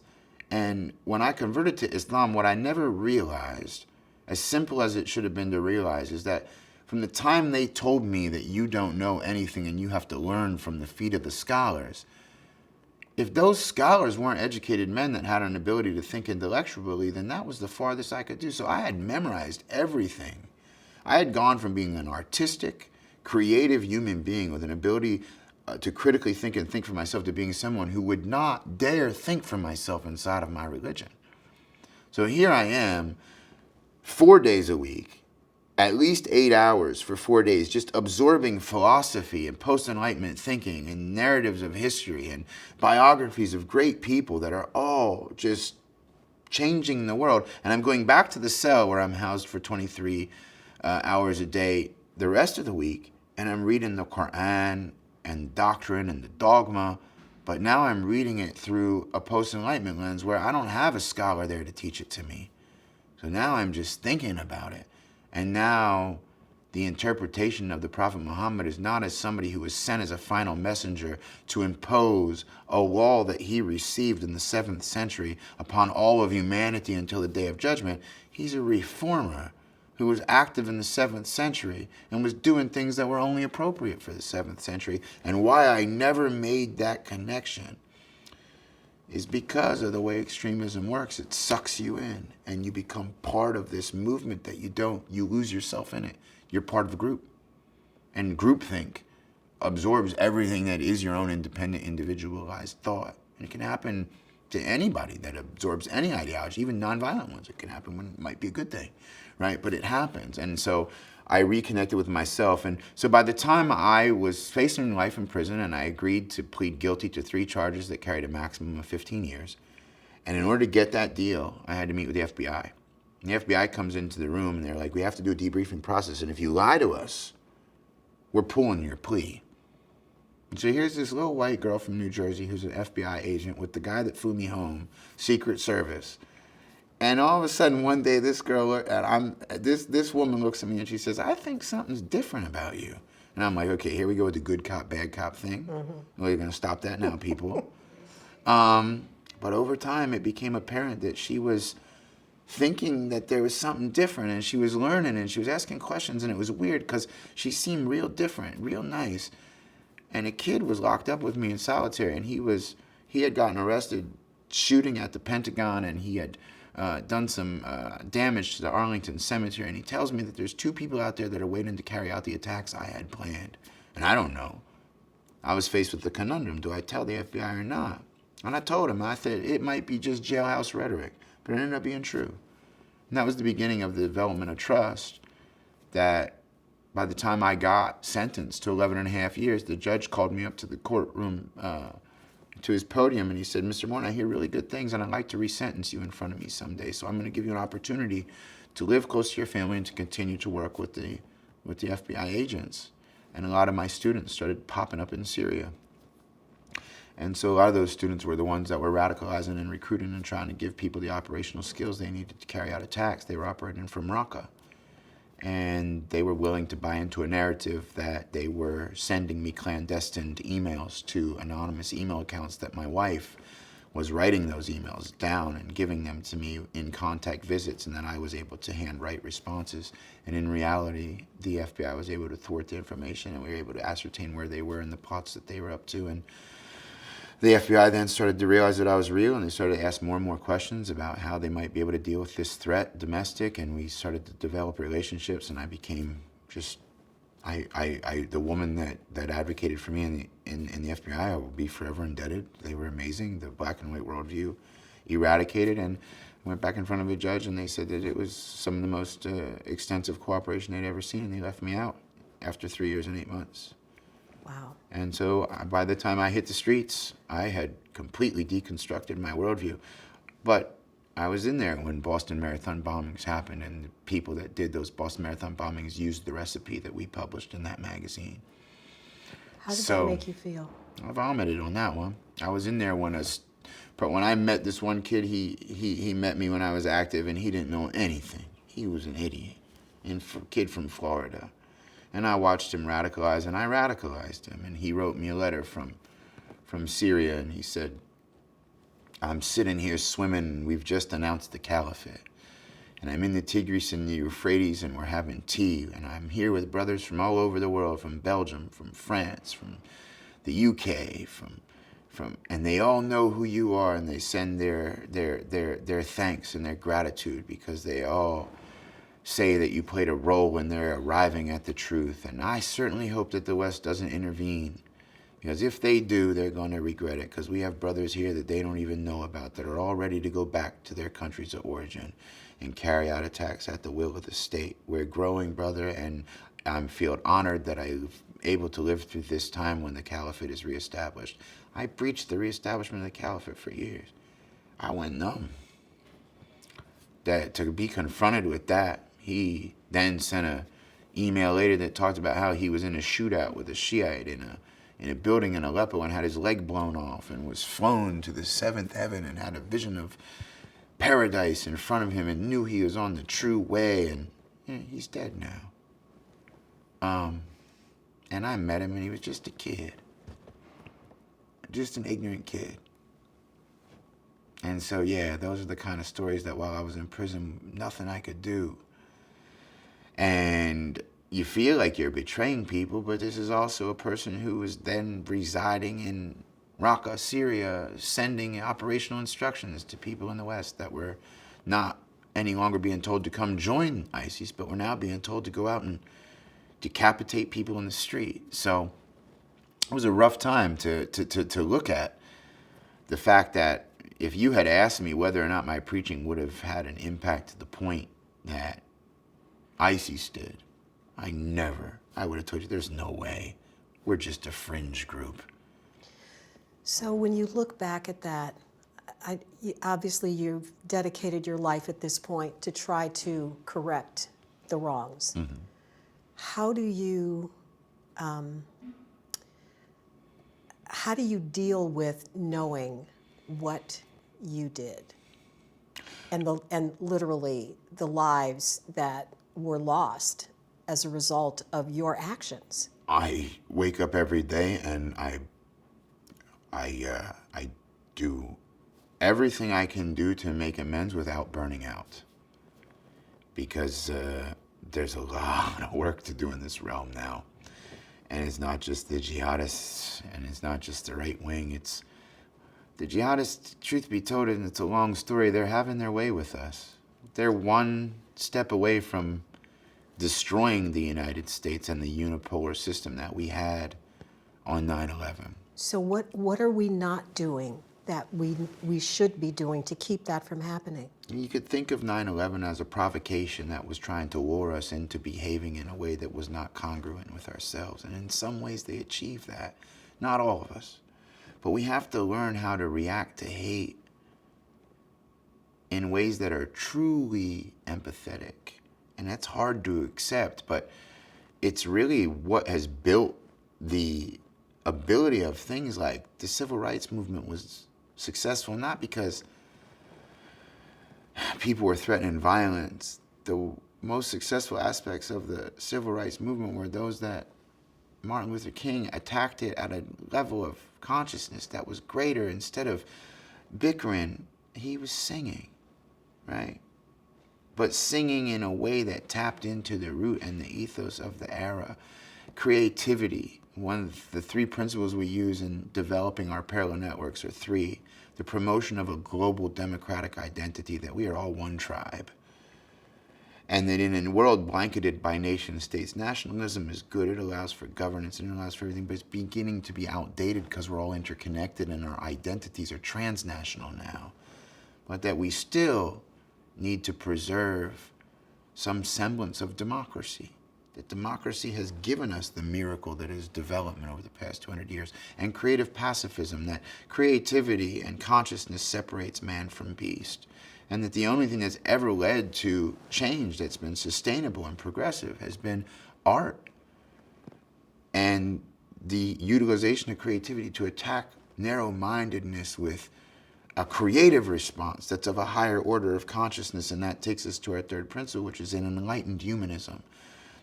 And when I converted to Islam, what I never realized, as simple as it should have been to realize, is that from the time they told me that you don't know anything and you have to learn from the feet of the scholars, if those scholars weren't educated men that had an ability to think intellectually, then that was the farthest I could do. So I had memorized everything. I had gone from being an artistic, creative human being with an ability to critically think and think for myself to being someone who would not dare think for myself inside of my religion. So here I am, 4 days a week, at least 8 hours for 4 days, just absorbing philosophy and post-Enlightenment thinking and narratives of history and biographies of great people that are all just changing the world. And I'm going back to the cell where I'm housed for 23 hours a day the rest of the week, and I'm reading the Quran and doctrine and the dogma, but now I'm reading it through a post-Enlightenment lens where I don't have a scholar there to teach it to me. So now I'm just thinking about it. And now the interpretation of the Prophet Muhammad is not as somebody who was sent as a final messenger to impose a law that he received in the 7th century upon all of humanity until the Day of Judgment. He's a reformer who was active in the 7th century and was doing things that were only appropriate for the 7th century. And why I never made that connection is because of the way extremism works. It sucks you in and you become part of this movement that you lose yourself in it. You're part of a group. And groupthink absorbs everything that is your own independent, individualized thought. And it can happen to anybody that absorbs any ideology, even nonviolent ones. It can happen when it might be a good thing, right? But it happens. And so I reconnected with myself. And so by the time I was facing life in prison and I agreed to plead guilty to 3 charges that carried a maximum of 15 years, and in order to get that deal, I had to meet with the FBI. And the FBI comes into the room and they're like, we have to do a debriefing process. And if you lie to us, we're pulling your plea. And so here's this little white girl from New Jersey who's an FBI agent with the guy that flew me home, Secret Service. And all of a sudden, one day, this woman looks at me and she says, I think something's different about you. And I'm like, okay, here we go with the good cop, bad cop thing. Well, you're going to stop that now, people. But over time, it became apparent that she was thinking that there was something different, and she was learning, and she was asking questions, and it was weird because she seemed real different, real nice. And a kid was locked up with me in solitary, and he had gotten arrested shooting at the Pentagon, and he had done some damage to the Arlington Cemetery, and he tells me that there's 2 people out there that are waiting to carry out the attacks I had planned. And I don't know. I was faced with the conundrum. Do I tell the FBI or not? And I told him, I said, it might be just jailhouse rhetoric, but it ended up being true. And that was the beginning of the development of trust that by the time I got sentenced to 11 and a half years, the judge called me up to the courtroom, to his podium, and he said, Mr. Morton, I hear really good things, and I'd like to resentence you in front of me someday. So I'm going to give you an opportunity to live close to your family and to continue to work with the FBI agents. And a lot of my students started popping up in Syria. And so a lot of those students were the ones that were radicalizing and recruiting and trying to give people the operational skills they needed to carry out attacks. They were operating from Raqqa. And they were willing to buy into a narrative that they were sending me clandestine emails to anonymous email accounts, that my wife was writing those emails down and giving them to me in contact visits, and then I was able to handwrite responses. And in reality, the FBI was able to thwart the information, and we were able to ascertain where they were and the plots that they were up to. And the FBI then started to realize that I was real, and they started to ask more and more questions about how they might be able to deal with this threat, domestic, and we started to develop relationships, and I became just, the woman that advocated for me in the FBI, I will be forever indebted. They were amazing. The black and white worldview eradicated, and I went back in front of a judge, and they said that it was some of the most extensive cooperation they'd ever seen, and they left me out after 3 years and 8 months. Wow. And so by the time I hit the streets, I had completely deconstructed my worldview. But I was in there when Boston Marathon bombings happened, and the people that did those Boston Marathon bombings used the recipe that we published in that magazine. How did that So make you feel? I vomited on that one. I was in there but when I met this one kid, he met me when I was active, and he didn't know anything. He was an idiot, kid from Florida. And I watched him radicalize, and I radicalized him. And he wrote me a letter from Syria, and he said, I'm sitting here swimming, and we've just announced the caliphate. And I'm in the Tigris and the Euphrates, and we're having tea. And I'm here with brothers from all over the world, from Belgium, from France, from the UK, and they all know who you are, and they send their thanks and their gratitude, because they all say that you played a role in their arriving at the truth. And I certainly hope that the West doesn't intervene, because if they do, they're going to regret it, because we have brothers here that they don't even know about that are all ready to go back to their countries of origin and carry out attacks at the will of the state. We're growing, brother, and I feel honored that I'm able to live through this time when the caliphate is reestablished. I preached the reestablishment of the caliphate for years. I went numb. That to be confronted with that, he then sent an email later that talked about how he was in a shootout with a Shiite in a building in Aleppo and had his leg blown off and was flown to the seventh heaven and had a vision of paradise in front of him and knew he was on the true way, and he's dead now. And I met him, and he was just a kid. Just an ignorant kid. And so, yeah, those are the kind of stories that while I was in prison, nothing I could do. And you feel like you're betraying people, but this is also a person who was then residing in Raqqa, Syria, sending operational instructions to people in the West that were not any longer being told to come join ISIS, but were now being told to go out and decapitate people in the street. So it was a rough time to look at the fact that if you had asked me whether or not my preaching would have had an impact to the point that ISIS did, I would have told you there's no way. We're just a fringe group. So when you look back at that, obviously you've dedicated your life at this point to try to correct the wrongs. Mm-hmm. How do you deal with knowing what you did and literally the lives that were lost as a result of your actions? I wake up every day and I do everything I can do to make amends without burning out, because there's a lot of work to do in this realm now. And it's not just the jihadists, and it's not just the right wing. It's the jihadists, truth be told, and it's a long story, they're having their way with us. They're one step away from destroying the United States and the unipolar system that we had on 9/11. So what are we not doing that we should be doing to keep that from happening? You could think of 9/11 as a provocation that was trying to lure us into behaving in a way that was not congruent with ourselves. And in some ways they achieved that. Not all of us. But we have to learn how to react to hate in ways that are truly empathetic. And that's hard to accept, but it's really what has built the ability of things like the civil rights movement was successful, not because people were threatening violence. The most successful aspects of the civil rights movement were those that Martin Luther King attacked it at a level of consciousness that was greater. Instead of bickering, he was singing, right? But singing in a way that tapped into the root and the ethos of the era. Creativity. One of the three principles we use in developing our parallel networks are three. The promotion of a global democratic identity, that we are all one tribe. And that in a world blanketed by nation states, nationalism is good. It allows for governance and it allows for everything, but it's beginning to be outdated because we're all interconnected and our identities are transnational now. But that we still need to preserve some semblance of democracy. that democracy has given us the miracle that is development over the past 200 years, and creative pacifism, that creativity and consciousness separates man from beast, and that the only thing that's ever led to change that's been sustainable and progressive has been art and the utilization of creativity to attack narrow-mindedness with a creative response that's of a higher order of consciousness. And that takes us to our third principle, which is an enlightened humanism,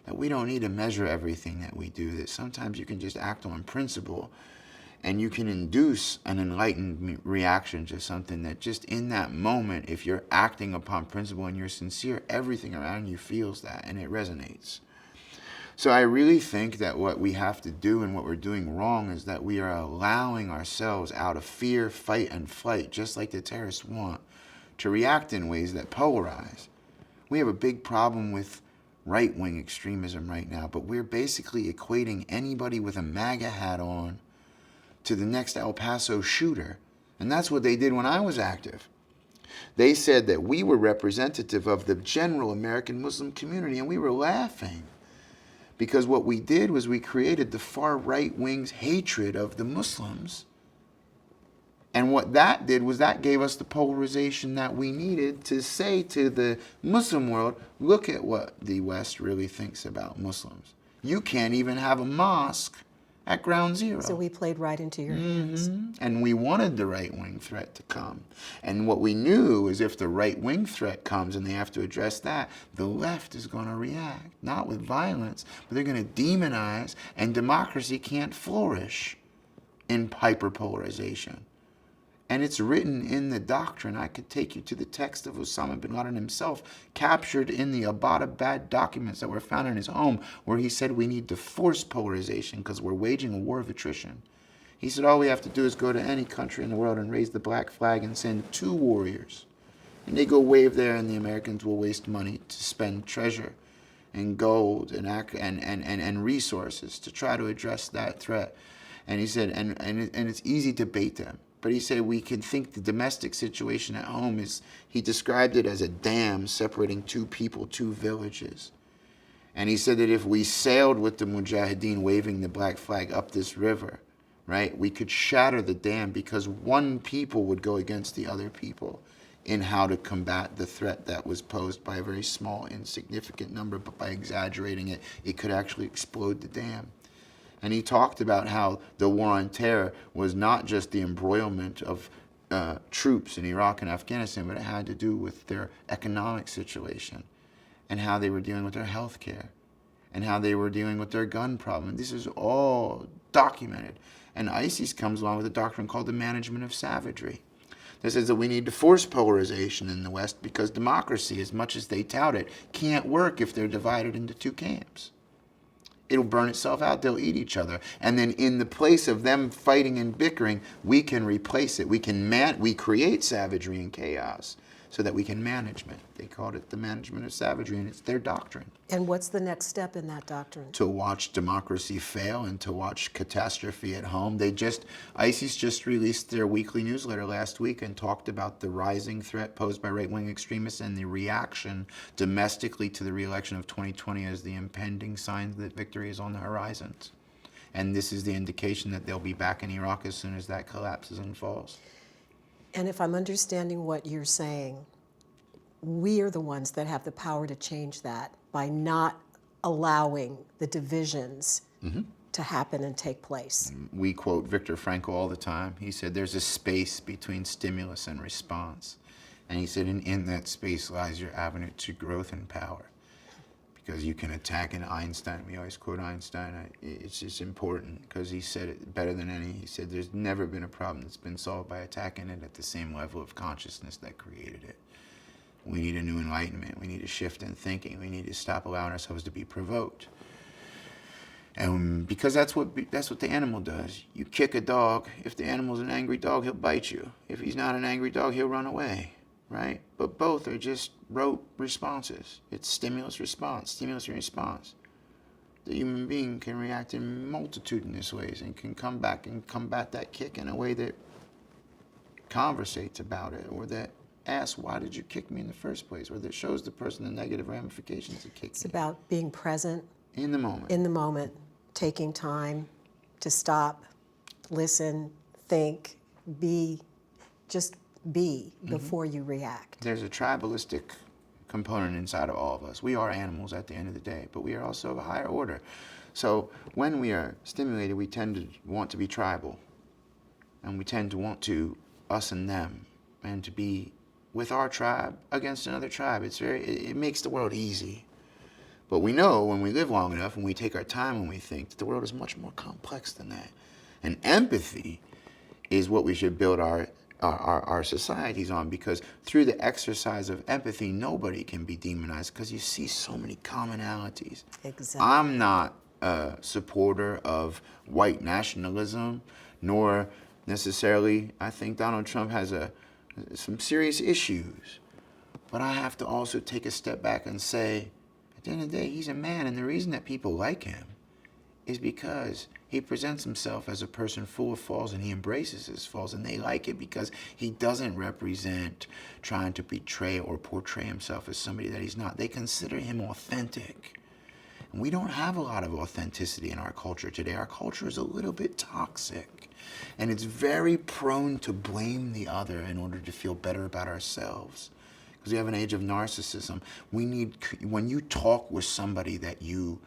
that we don't need to measure everything that we do, that sometimes you can just act on principle and you can induce an enlightened reaction to something that just in that moment, if you're acting upon principle and you're sincere, everything around you feels that and it resonates. So I really think that what we have to do and what we're doing wrong is that we are allowing ourselves out of fear, fight, and flight, just like the terrorists want, to react in ways that polarize. We have a big problem with right-wing extremism right now, but we're basically equating anybody with a MAGA hat on to the next El Paso shooter. And that's what they did when I was active. They said that we were representative of the general American Muslim community, and we were laughing. Because what we did was we created the far right wing's hatred of the Muslims. And what that did was that gave us the polarization that we needed to say to the Muslim world, look at what the West really thinks about Muslims. You can't even have a mosque at ground zero. So we played right into your hands. And we wanted the right-wing threat to come. And what we knew is if the right-wing threat comes and they have to address that, the left is going to react, not with violence, but they're going to demonize, and democracy can't flourish in hyperpolarization. And it's written in the doctrine. I could take you to the text of Osama bin Laden himself, captured in the Abbottabad documents that were found in his home, where he said we need to force polarization because we're waging a war of attrition. He said all we have to do is go to any country in the world and raise the black flag and send 2 warriors. And they go wave there, and the Americans will waste money to spend treasure and gold and resources to try to address that threat. And he said, and it's easy to bait them. But he said we can think the domestic situation at home is, he described it as a dam separating 2 people, 2 villages. And he said that if we sailed with the Mujahideen waving the black flag up this river, right, we could shatter the dam because one people would go against the other people in how to combat the threat that was posed by a very small, insignificant number, but by exaggerating it, it could actually explode the dam. And he talked about how the war on terror was not just the embroilment of troops in Iraq and Afghanistan, but it had to do with their economic situation and how they were dealing with their health care and how they were dealing with their gun problem. This is all documented. And ISIS comes along with a doctrine called the management of savagery. That says that we need to force polarization in the West because democracy, as much as they tout it, can't work if they're divided into 2 camps. It'll burn itself out. They'll eat each other. And then in the place of them fighting and bickering, we can replace it. We create savagery and chaos so that we can manage it. They called it the management of savagery, and it's their doctrine. And what's the next step in that doctrine? To watch democracy fail and to watch catastrophe at home. ISIS just released their weekly newsletter last week and talked about the rising threat posed by right-wing extremists and the reaction domestically to the re-election of 2020 as the impending signs that victory is on the horizons. And this is the indication that they'll be back in Iraq as soon as that collapses and falls. And if I'm understanding what you're saying, we are the ones that have the power to change that by not allowing the divisions to happen and take place. We quote Viktor Frankl all the time. He said there's a space between stimulus and response. And he said in that space lies your avenue to growth and power. Because you can attack an Einstein. We always quote Einstein. It's just important because he said it better than any. He said there's never been a problem that's been solved by attacking it at the same level of consciousness that created it. We need a new enlightenment. We need a shift in thinking. We need to stop allowing ourselves to be provoked. And because that's what the animal does. You kick a dog. If the animal's an angry dog, he'll bite you. If he's not an angry dog, he'll run away. Right? But both are just rote responses. It's stimulus response. The human being can react in multitudinous ways and can come back and combat that kick in a way that conversates about it, or that asks, why did you kick me in the first place? Or that shows the person the negative ramifications of kicking. It's about being present, In the moment. In the moment, taking time to stop, listen, think, just be before you react. There's a tribalistic component inside of all of us. We are animals at the end of the day, but we are also of a higher order. So when we are stimulated, we tend to want to be tribal. And we tend to want to us and them, and to be with our tribe against another tribe. It makes the world easy. But we know when we live long enough and we take our time and we think that the world is much more complex than that. And empathy is what we should build our societies on, because through the exercise of empathy, nobody can be demonized, because you see so many commonalities. Exactly. I'm not a supporter of white nationalism, nor necessarily I think Donald Trump has some serious issues. But I have to also take a step back and say, at the end of the day, he's a man, and the reason that people like him is because he presents himself as a person full of faults, and he embraces his faults, and they like it because he doesn't represent trying to betray or portray himself as somebody that he's not. They consider him authentic. And we don't have a lot of authenticity in our culture today. Our culture is a little bit toxic, and it's very prone to blame the other in order to feel better about ourselves. Because we have an age of narcissism. When you talk with somebody that you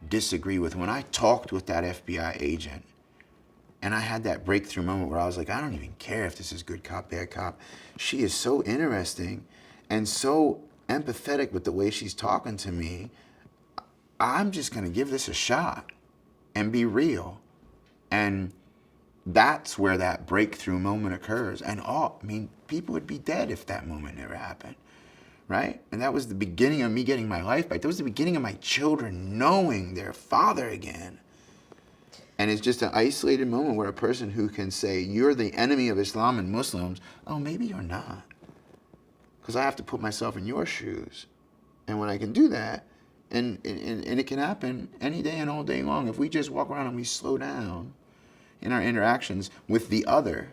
disagree with, when I talked with that FBI agent, and I had that breakthrough moment where I was like, I don't even care if this is good cop, bad cop. She is so interesting and so empathetic with the way she's talking to me. I'm just going to give this a shot and be real. And that's where that breakthrough moment occurs. And people would be dead if that moment never happened, right? And that was the beginning of me getting my life back. That was the beginning of my children knowing their father again. And it's just an isolated moment where a person who can say, you're the enemy of Islam and Muslims, oh, maybe you're not. Because I have to put myself in your shoes. And when I can do that, and it can happen any day and all day long, if we just walk around and we slow down in our interactions with the other,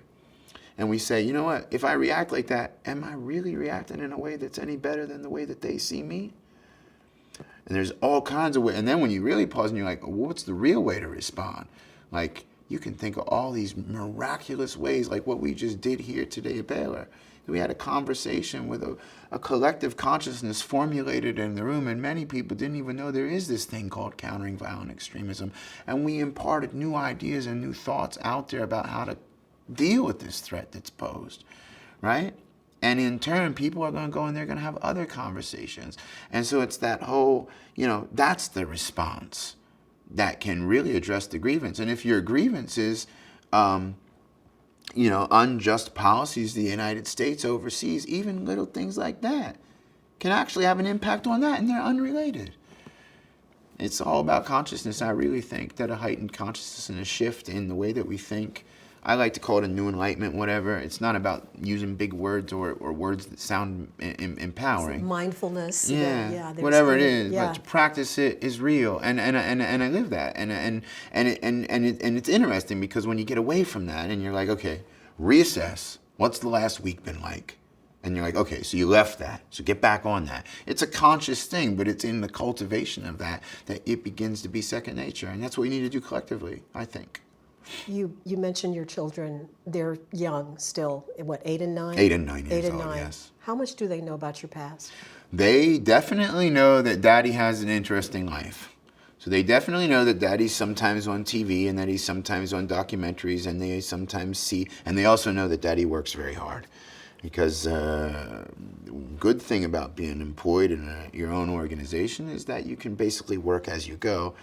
and we say, you know what, if I react like that, am I really reacting in a way that's any better than the way that they see me? And there's all kinds of ways. And then when you really pause and you're like, well, what's the real way to respond? Like, you can think of all these miraculous ways, like what we just did here today at Baylor. We had a conversation with a collective consciousness formulated in the room, and many people didn't even know there is this thing called countering violent extremism. And we imparted new ideas and new thoughts out there about how to deal with this threat that's posed, right? And in turn, people are going to go and they're going to have other conversations. And so it's that whole, that's the response that can really address the grievance. And if your grievance is, unjust policies the United States oversees, even little things like that can actually have an impact on that, and they're unrelated. It's all about consciousness. I really think that a heightened consciousness and a shift in the way that we think, I like to call it a new enlightenment, whatever. It's not about using big words or words that sound empowering. Mindfulness. Yeah, whatever it is. Yeah. But to practice it is real, and I live that, and it's interesting because when you get away from that and you're like, okay, reassess. What's the last week been like? And you're like, okay, so you left that, so get back on that. It's a conscious thing, but it's in the cultivation of that it begins to be second nature, and that's what we need to do collectively, I think. You mentioned your children, they're young still, what, 8 and 9? 8 and 9 years 8 and old, 9. yes. How much do they know about your past? They definitely know that Daddy has an interesting life. So they definitely know that Daddy's sometimes on TV and that he's sometimes on documentaries, and they sometimes see, and they also know that Daddy works very hard. Because good thing about being employed in your own organization is that you can basically work as you go.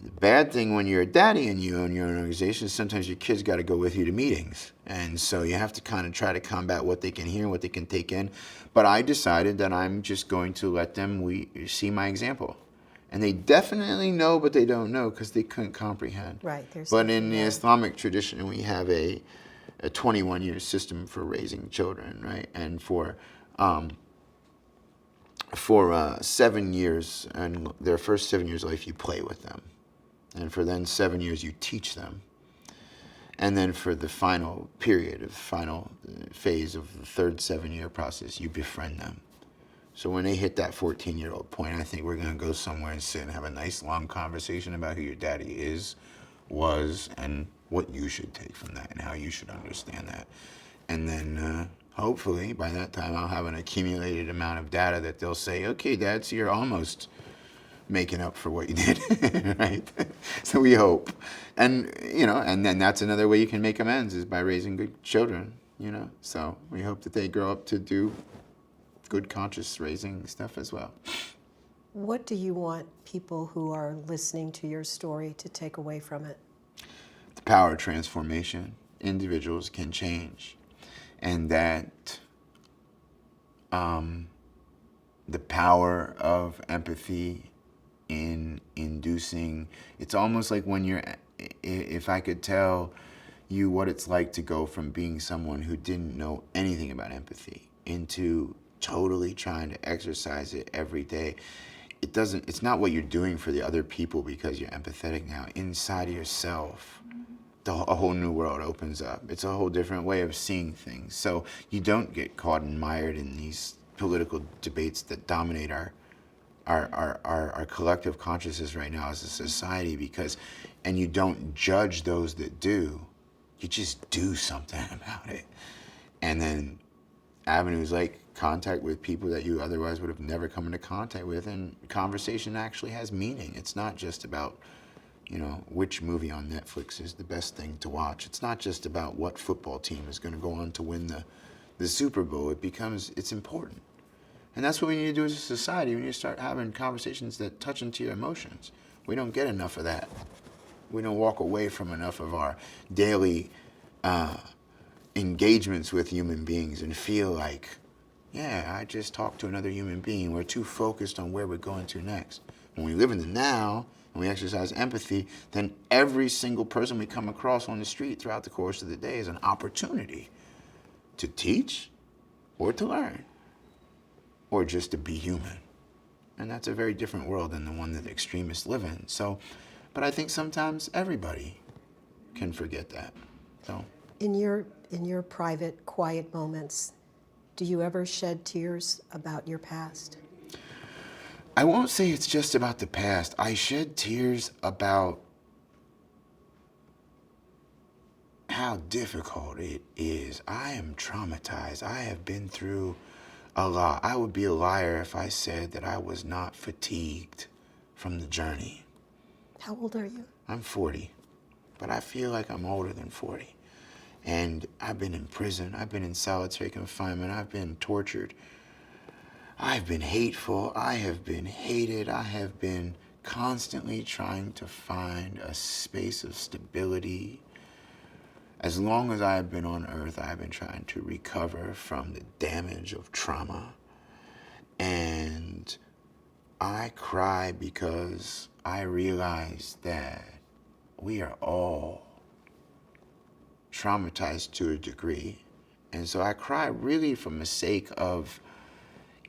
The bad thing when you're a daddy and you own your own organization is sometimes your kids got to go with you to meetings. And so you have to kind of try to combat what they can hear, what they can take in. But I decided that I'm just going to let them see my example. And they definitely know, but they don't know because they couldn't comprehend. Right. But in the Islamic tradition, we have a 21-year system for raising children, right? And for 7 years, and their first 7 years of life, you play with them. And for then 7 years, you teach them. And then for the final period, final phase of the third 7-year process, you befriend them. So when they hit that 14-year-old point, I think we're going to go somewhere and sit and have a nice long conversation about who your daddy is, was, and what you should take from that and how you should understand that. And then hopefully by that time I'll have an accumulated amount of data that they'll say, okay, Dad, so you're almost making up for what you did, right? So we hope. And, and then that's another way you can make amends is by raising good children, So we hope that they grow up to do good conscious raising stuff as well. What do you want people who are listening to your story to take away from it? The power of transformation. Individuals can change. And that the power of empathy in inducing, it's almost like when if I could tell you what it's like to go from being someone who didn't know anything about empathy into totally trying to exercise it every day. It's not what you're doing for the other people because you're empathetic now. Inside of yourself, a whole new world opens up. It's a whole different way of seeing things. So you don't get caught and mired in these political debates that dominate our collective consciousness right now as a society, and you don't judge those that do. You just do something about it. And then avenues like contact with people that you otherwise would have never come into contact with, and conversation actually has meaning. It's not just about, which movie on Netflix is the best thing to watch. It's not just about what football team is going to go on to win the Super Bowl. It's important. And that's what we need to do as a society. We need to start having conversations that touch into your emotions. We don't get enough of that. We don't walk away from enough of our daily engagements with human beings and feel like, yeah, I just talked to another human being. We're too focused on where we're going to next. When we live in the now and we exercise empathy, then every single person we come across on the street throughout the course of the day is an opportunity to teach or to learn or just to be human. And that's a very different world than the one that extremists live in. But I think sometimes everybody can forget that. So, in your private, quiet moments, do you ever shed tears about your past? I won't say it's just about the past. I shed tears about how difficult it is. I am traumatized. I have been through a lot. I would be a liar if I said that I was not fatigued from the journey. How old are you? I'm 40, but I feel like I'm older than 40. And I've been in prison. I've been in solitary confinement. I've been tortured. I've been hateful. I have been hated. I have been constantly trying to find a space of stability. As long as I have been on earth, I've been trying to recover from the damage of trauma. And I cry because I realize that we are all traumatized to a degree. And so I cry really from the sake of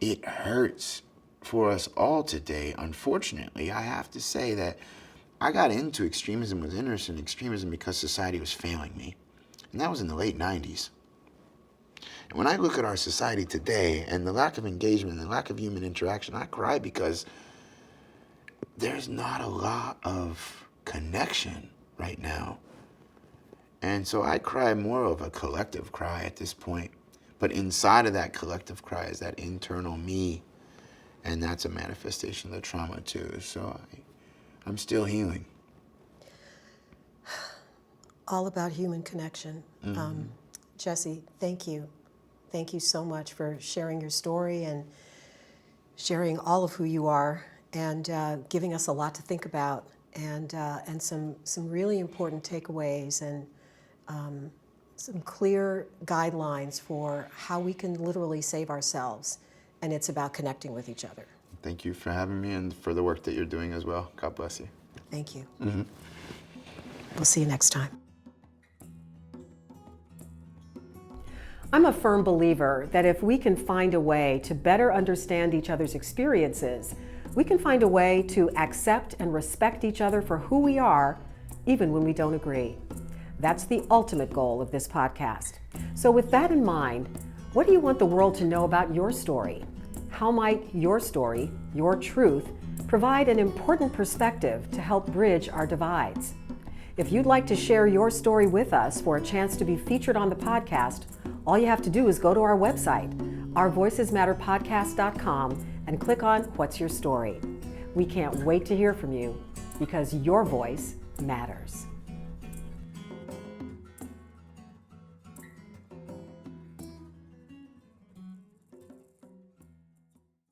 it hurts for us all today. Unfortunately, I have to say that I got into extremism, was interested in extremism because society was failing me. And that was in the late 90s. And when I look at our society today and the lack of engagement and the lack of human interaction, I cry because there's not a lot of connection right now. And so I cry more of a collective cry at this point. But inside of that collective cry is that internal me. And that's a manifestation of the trauma too. So I'm still healing. All about human connection. Mm-hmm. Jesse, thank you. Thank you so much for sharing your story and sharing all of who you are and giving us a lot to think about and some really important takeaways and some clear guidelines for how we can literally save ourselves. And it's about connecting with each other. Thank you for having me and for the work that you're doing as well. God bless you. Thank you. Mm-hmm. We'll see you next time. I'm a firm believer that if we can find a way to better understand each other's experiences, we can find a way to accept and respect each other for who we are, even when we don't agree. That's the ultimate goal of this podcast. So with that in mind, what do you want the world to know about your story? how might your story, your truth, provide an important perspective to help bridge our divides. If you'd like to share your story with us for a chance to be featured on the podcast, all you have to do is go to our website, ourvoicesmatterpodcast.com, and click on What's Your Story? We can't wait to hear from you because your voice matters.